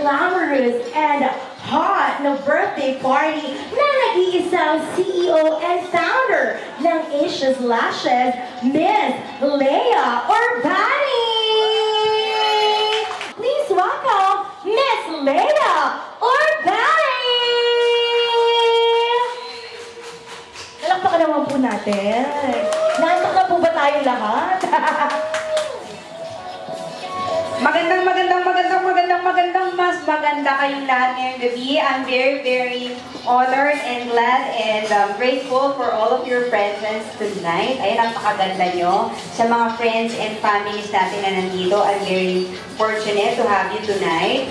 glamorous and hot na birthday party na nag-iisang CEO and founder ng Asia's Lashes, Miss Leia Urbani! Please welcome Miss Leia Urbani! Palakpakan naman po natin. Nantok na po ba tayong lahat? Mas maganda kayong lahat ngayong gabi. I'm very honored and glad and grateful for all of your presence tonight. Ay, napakaganda nyo. Sa mga friends and families natin na nandito, I'm very fortunate to have you tonight.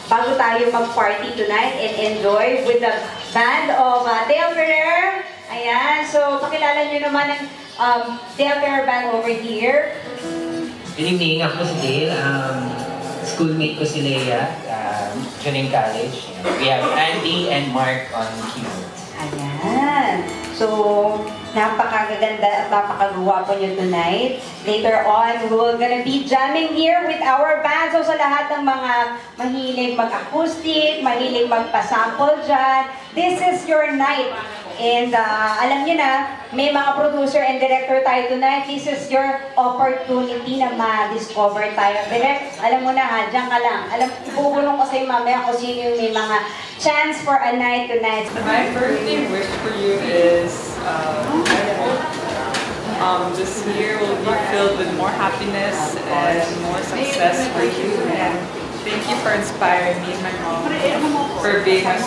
Bago tayo mag-party tonight and enjoy with the band of Dale Ferrer. Ayan, so pakilala nyo naman ang Dale Ferrer band over here. Good evening, ako si Dale. Schoolmate ko si Leia, Juning College. We have Andy and Mark on keyboards. Ayan. So, napakaganda at napakagwapo nyo tonight. Later on, we're gonna be jamming here with our band. So, sa lahat ng mga mahilig mag-acoustic, mahilig magpa-sample dyan, this is your night. And alam niyo na, may mga producer and director tayo tonight. This is your opportunity na ma-discover tayo. Direct, alam mo na ha, dyan ka lang. Ibubulong ko sa'yo mamaya kung sino yung may mga chance for a night tonight. My birthday wish for you is, I hope this year will be filled with more happiness and more success for you. And thank you for inspiring me and my mom for being a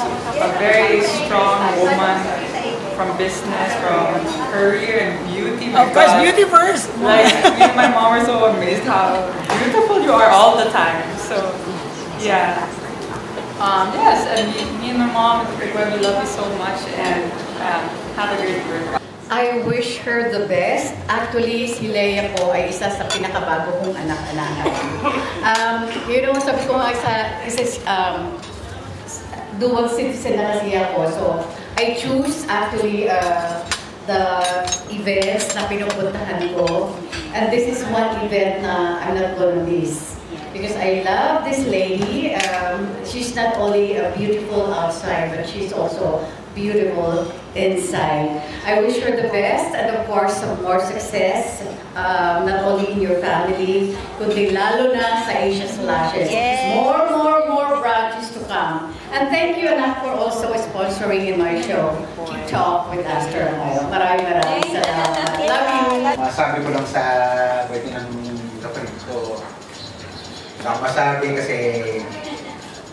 very strong woman from business, from career and beauty. Of course, beauty first! Like, me and my mom are so amazed how beautiful you are all the time. So, yeah. Yes, and me and my mom, we love you so much and have a great birthday. I wish her the best. Actually, si Leia po ay isa sa pinakabago kong anak-anak. Sabi ko nga kasi dual citizen na kasi ako. So, I choose actually the events na pinupuntahan ko. And this is one event na I'm not gonna miss. Because I love this lady. She's not only beautiful outside, but she's also beautiful inside. I wish her the best and of course some more success, not only in your family, kundi lalo na sa Asia's Lashes. Yes. More branches to come. And thank you, Anak, for also sponsoring in my show, Keep Talk with Astor Amayo. Maraming salamat. Love you. Masabi ko lang sa birthday ng kapatid ko, masabi kasi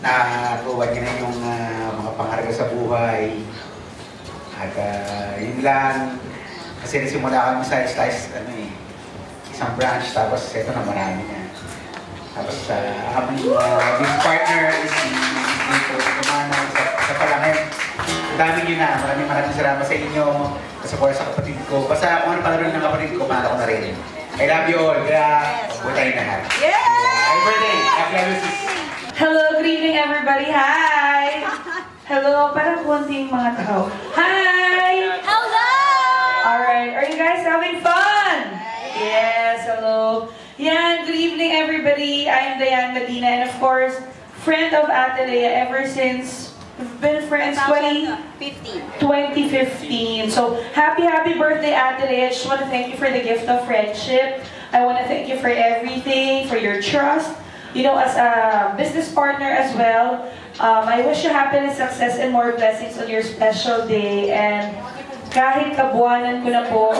nakuha niya na yung mga pangarga sa buhay. At yun lang, kasi nasimula kami sa slice, isang branch, tapos ito na marami na. Tapos aming business partner is si Nico Romano sa Palangin. Dami nyo na, maraming salamat sa inyo, support sa kapatid ko. Basta kung ano pala ng kapatid ko, mahal ako na rin. I love you all, kaya huwag tayong lahat. Happy birthday! Happy birthday! Hello, good evening everybody. Hi! Hello, parang konting mga tao. Hi! Hello! Alright, are you guys having fun? Yes, hello. Yan, good evening everybody. I am Diane Medina and of course, friend of Ate Leia ever since we've been friends 2015. So, happy birthday Ate Leia. I just want to thank you for the gift of friendship. I want to thank you for everything, for your trust. You know, as a business partner as well, I wish you happiness, success, and more blessings on your special day. And kahit kabuanan ko na po,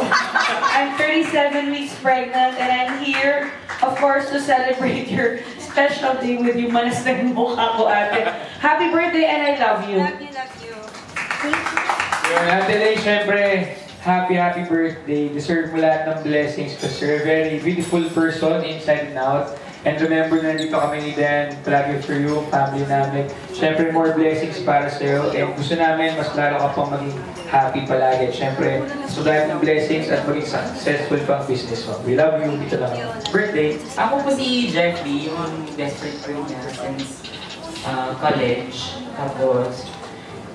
I'm 37 weeks pregnant and I'm here, of course, to celebrate your special day with you. Manas na yung mukha ko, ate. Happy birthday and I love you. Love you. Ate Lay, syempre, happy birthday. Deserve mo lahat ng blessings because you're a very beautiful person inside and out. And remember na dito kami ni Dan, palagi for you, family namin. Siyempre, more blessings para sa'yo. And gusto namin, mas lalo ka pang maging happy palagi. Siyempre, so dahil ng blessings at maging successful pang business mo. We love you. Dito lang. Birthday. Ako po si Jeffrey, yung best friend ko niya since college. Tapos,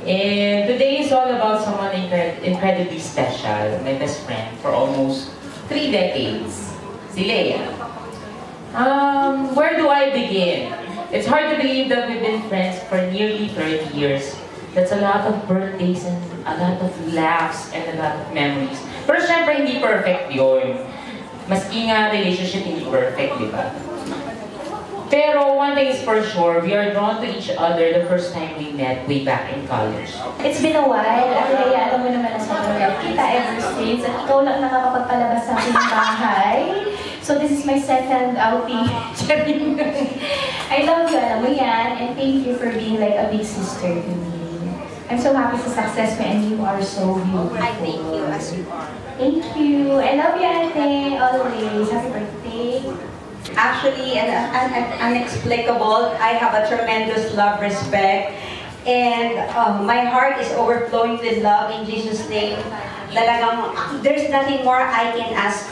and today is all about someone incredibly special. My best friend for almost 3 decades. Si Leia. Where do I begin? It's hard to believe that we've been friends for nearly 30 years. That's a lot of birthdays and a lot of laughs and a lot of memories. Pero syempre, hindi perfect yun. Maski nga relationship hindi perfect, di ba? Pero one thing is for sure, we are drawn to each other the first time we met way back in college. It's been a while. Kaya alam mo naman na sobrang kita ever since. At ikaw lang nakakapagpalabas sa aking bahay. So this is my second outing. I love you, alam mo yan. And thank you for being like a big sister to me. I'm so happy sa success mo and you are so beautiful. I thank you as you are. Thank you. I love you, Ate. Always. Happy birthday. Actually, unexplicable. I have a tremendous love, respect, and my heart is overflowing with love in Jesus' name. Talagang, there's nothing more I can ask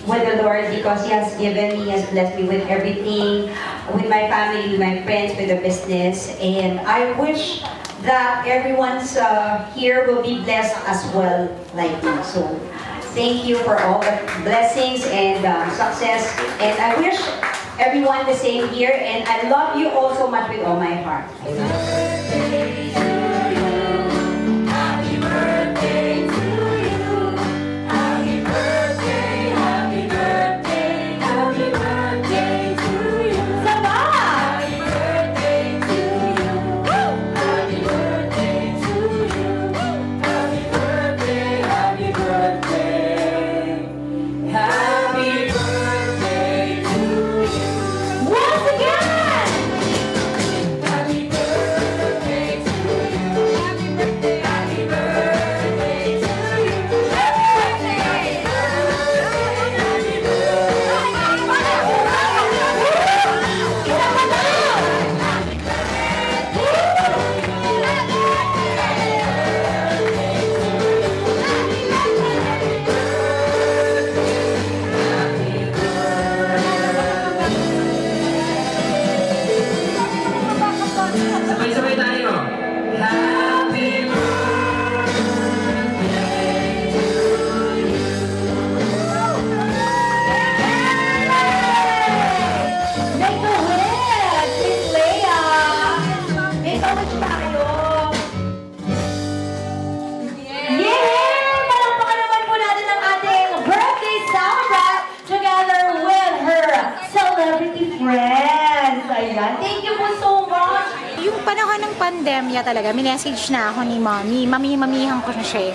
with the Lord because He has given me, He has blessed me with everything, with my family, with my friends, with the business, and I wish that everyone's here will be blessed as well like me. So, thank you for all the blessings and success. And I wish everyone the same here. And I love you all so much with all my heart. Yung panahon ng pandemya talaga, minessage na ako ni Mommy. Mamihan ko na siya eh.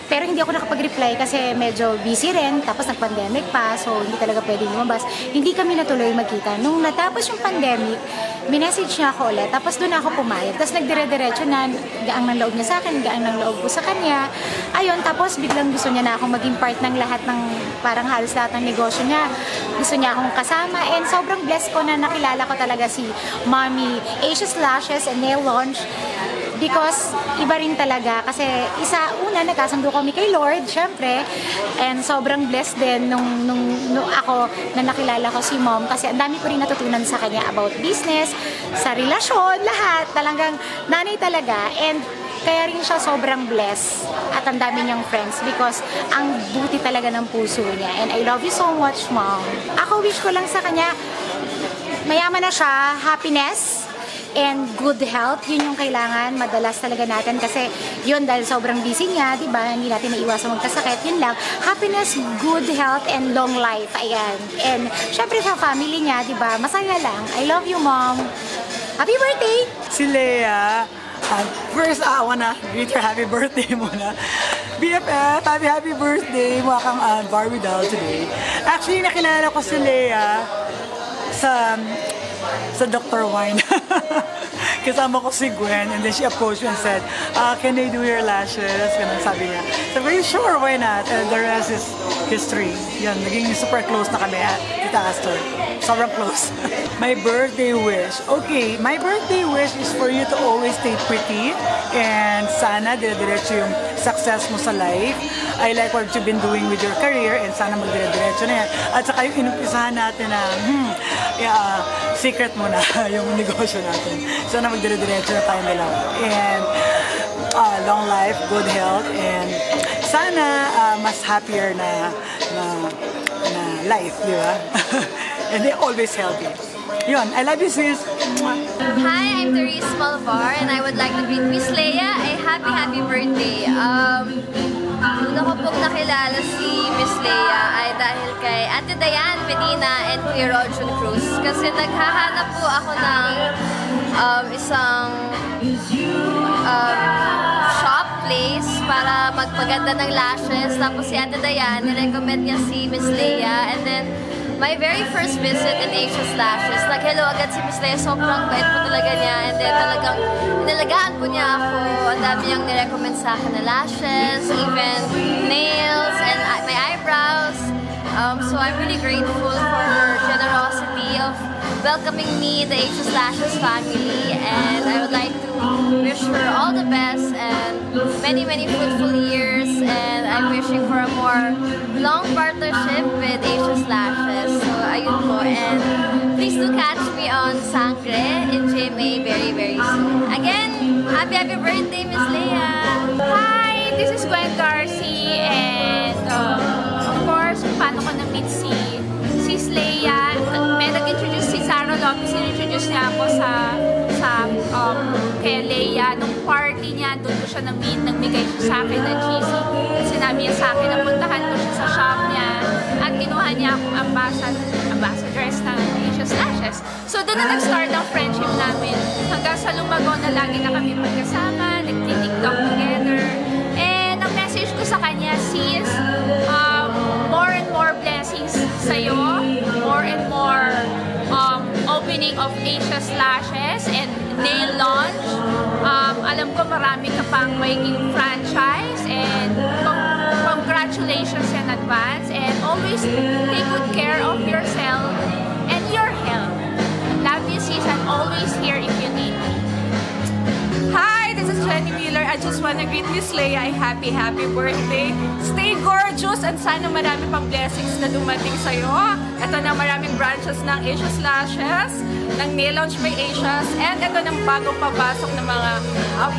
Pero hindi ako nakapag-reply kasi medyo busy rin. Tapos nag-pandemic pa, so hindi talaga pwede lumabas. Hindi kami natuloy magkita. Nung natapos yung pandemic, minessage niya ako ulit. Tapos doon ako pumayag. Tapos nagdire-diretso na gaang ng loob niya sa akin, gaang ng loob ko sa kanya. Ayun, tapos biglang gusto niya na akong maging part ng lahat ng, parang halos lahat ng negosyo niya. Gusto niya akong kasama. And sobrang blessed ko na nakilala ko talaga si Mommy Asia's Lashes and Nail Launch. Because iba rin talaga. Kasi una, nagkasundo kami kay Lord, syempre. And sobrang blessed din nung ako na nakilala ko si Mom. Kasi ang dami ko rin natutunan sa kanya about business, sa relasyon, lahat. Talagang nanay talaga. And kaya rin siya sobrang blessed at ang dami niyang friends because ang buti talaga ng puso niya. And I love you so much, Mom. Ako wish ko lang sa kanya, mayaman na siya, happiness, and good health. Yun yung kailangan madalas talaga natin kasi yun dahil sobrang busy niya, di ba? Hindi natin naiwasan magkasakit. Yun lang. Happiness, good health, and long life. Ayan. And syempre sa family niya, di ba? Masaya lang. I love you, Mom. Happy birthday! Si Lea. First, I wanna greet her happy birthday muna. BFF, happy birthday! Mukha kang Barbie doll today. Actually, nakilala ko si Lea sa Dr. Wine. Kasama ko si Gwen and then she approached me and said, can I do your lashes? Ganun sabi niya. So, very sure, why not? And the rest is history. Yan, naging super close na kami at Tita Astor. Sobrang close. My birthday wish. Okay, my birthday wish is for you to always stay pretty and sana dire-diretso yung success mo sa life. I like what you've been doing with your career and sana magdire-diretso na yan. At saka yung inumpisahan natin na secret muna yung negosyo natin. Sana magdire-diretso na tayo nila. And long life, good health, and sana mas happier na life, di ba? And they're always healthy. Yun, I love you sis. Hi, I'm Therese Malvar and I would like to greet Miss Leia a happy birthday. Una ko pong nakilala si Miss Leia ay dahil kay Ate Diane Medina and Kuya Roger Cruz kasi naghahanap po ako ng isang shop place para magpaganda ng lashes. Tapos si Ate Diane, nirecommend niya si Miss Leia, and then my very first visit in Asia's Lashes, nag-hello agad si Miss Leia, sobrang bait po talaga niya, and then talagang inalagaan po niya ako, ang dami niyang nirecommend sa akin na lashes, even nails, and my eyebrows. So I'm really grateful for her generosity of welcoming me, the Asia's Lashes family, and I would like to wish her all the best and many fruitful years, and I'm wishing for a more long partnership with Asia's Lashes. So ayun po, and please do catch me on Sangre in GMA very soon. Again, happy birthday, Miss Leia! Hi, this is Gwen Garci, and of course, paano ko na-meet si Leia. May nag-introduce si Sarah Lopez, in-introduce niya ako kay Leia. Nung party niya, doon ko siya na-meet, nagbigay siya sa akin ng GC. At sinabi niya sa akin na puntahan ko siya sa shop niya at kinuha niya akong ambassadress ng Asia's Lashes. So doon na nag-start ang friendship namin. Hanggang sa lumago na lagi na kami magkasama, nag-TikTok together. And ang message ko sa kanya, sis, more and more blessings sa'yo, more and more opening of Asia's Lashes and nail launch. Alam ko marami ka pang magiging franchise, and congratulations in advance, and always take good care of yourself and your health. Love you sis, and always here if you need me. Hi, this is Jenny Miller. I just want to greet Miss Leia a happy birthday. Stay gorgeous, and sana marami pang blessings na dumating sa'yo. Ito na maraming branches ng Asia's Lashes, ng Nail Launch by Asia's, and ito ng bagong papasok ng mga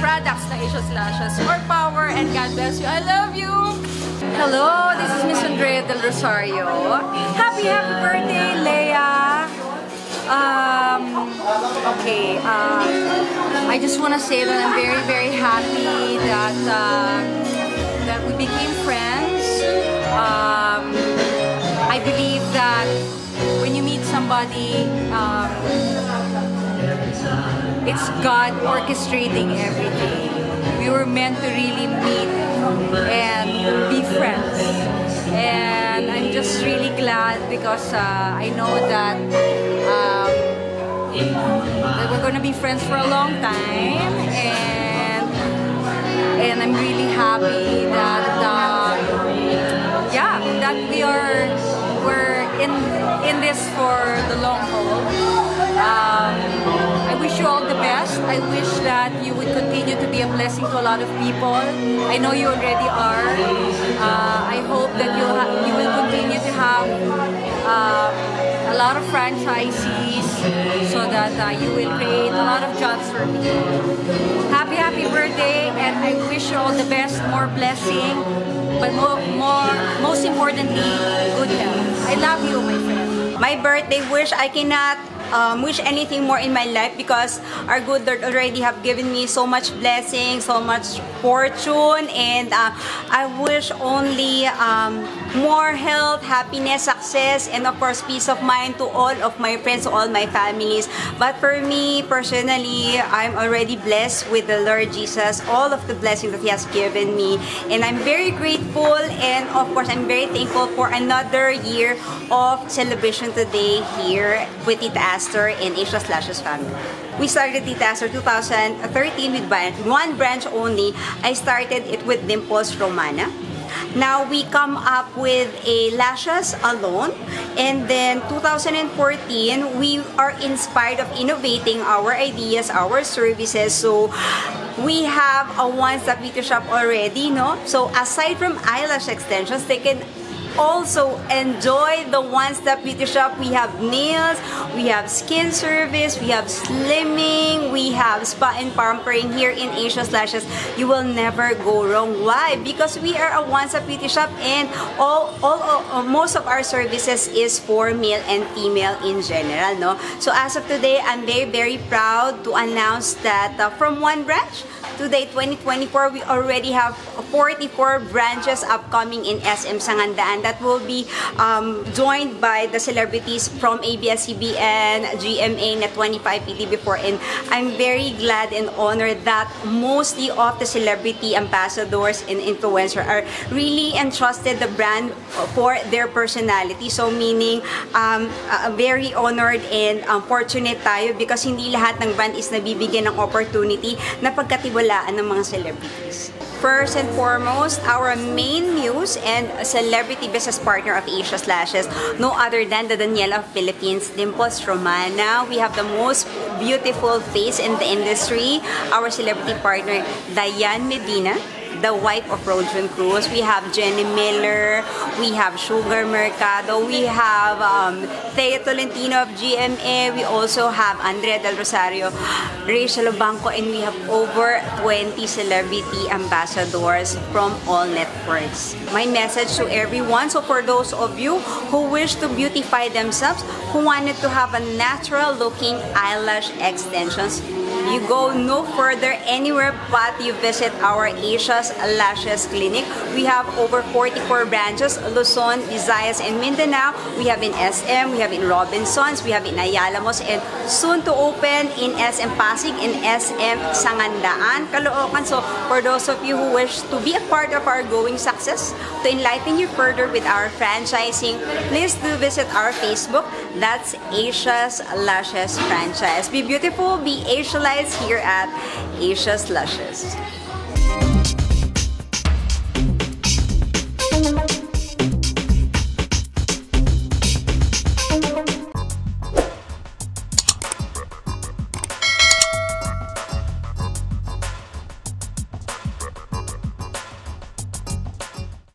products ng Asia's Lashes. More power, and God bless you. I love you! Hello, this is Miss Andrea Del Rosario. Happy birthday, Leia! I just want to say that I'm very happy that we became friends. I believe that when you meet somebody, it's God orchestrating everything. We were meant to really meet and be friends. And I'm just really glad because I know that we're going to be friends for a long time, and I'm really happy that we're in this for the long haul. I wish you all the best. I wish that you would continue to be a blessing to a lot of people. I know you already are. I hope that you will continue to have a lot of franchisees so that you will create a lot of jobs for people. Happy birthday, and I wish you all the best, more blessing, but most importantly, good health. I love you, my friend. My birthday wish, I cannot wish anything more in my life because our good Lord already have given me so much blessing, so much fortune, and I wish only more health, happiness, success, and of course peace of mind to all of my friends, to all my families. But for me personally, I'm already blessed with the Lord Jesus, all of the blessings that He has given me, and I'm very grateful, and of course I'm very thankful for another year of celebration today here with Tita Aster and Asia's Lashes family. We started Tita Aster 2013 with one branch only. I started it with Dimples Romana. Now we come up with a lashes alone, and then 2014 we are inspired of innovating our ideas, our services. So we have a one-stop beauty shop already, no? So aside from eyelash extensions, they can also enjoy the one-stop beauty shop. We have nails, we have skin service, we have slimming, we have spa and pampering here in Asia's Lashes. You will never go wrong. Why? Because we are a one-stop beauty shop, and most of our services is for male and female in general, no? So as of today, I'm very proud to announce that from one branch, today, 2024, we already have 44 branches upcoming in SM Sangandaan that will be joined by the celebrities from ABS-CBN, GMA na 25 PD before. And I'm very glad and honored that mostly of the celebrity ambassadors and influencers are really entrusted the brand for their personality. So meaning, very honored and fortunate tayo because hindi lahat ng brand is nabibigyan ng opportunity na pagkatiwalaan ng mga celebrities. First and foremost, our main muse and celebrity business partner of Asia's Lashes, no other than the Daniela of Philippines, Dimples Romana. We have the most beautiful face in the industry, our celebrity partner, Diane Medina, the wife of Rodrion Cruz. We have Jenny Miller, we have Sugar Mercado, we have Thea Tolentino of GMA, we also have Andrea Del Rosario, Rachel Banco, and we have over 20 celebrity ambassadors from all networks. My message to everyone, so for those of you who wish to beautify themselves, who wanted to have a natural looking eyelash extensions, you go no further anywhere but you visit our Asia's Lashes Clinic. We have over 44 branches, Luzon, Visayas, and Mindanao. We have in SM, we have in Robinsons, we have in Ayala Malls, and soon to open in SM Pasig, in SM Sangandaan, Caloocan. So for those of you who wish to be a part of our growing success, to enlighten you further with our franchising, please do visit our Facebook. That's Asia's Lashes Franchise. Be beautiful, be Asialized here at Asia's Lashes.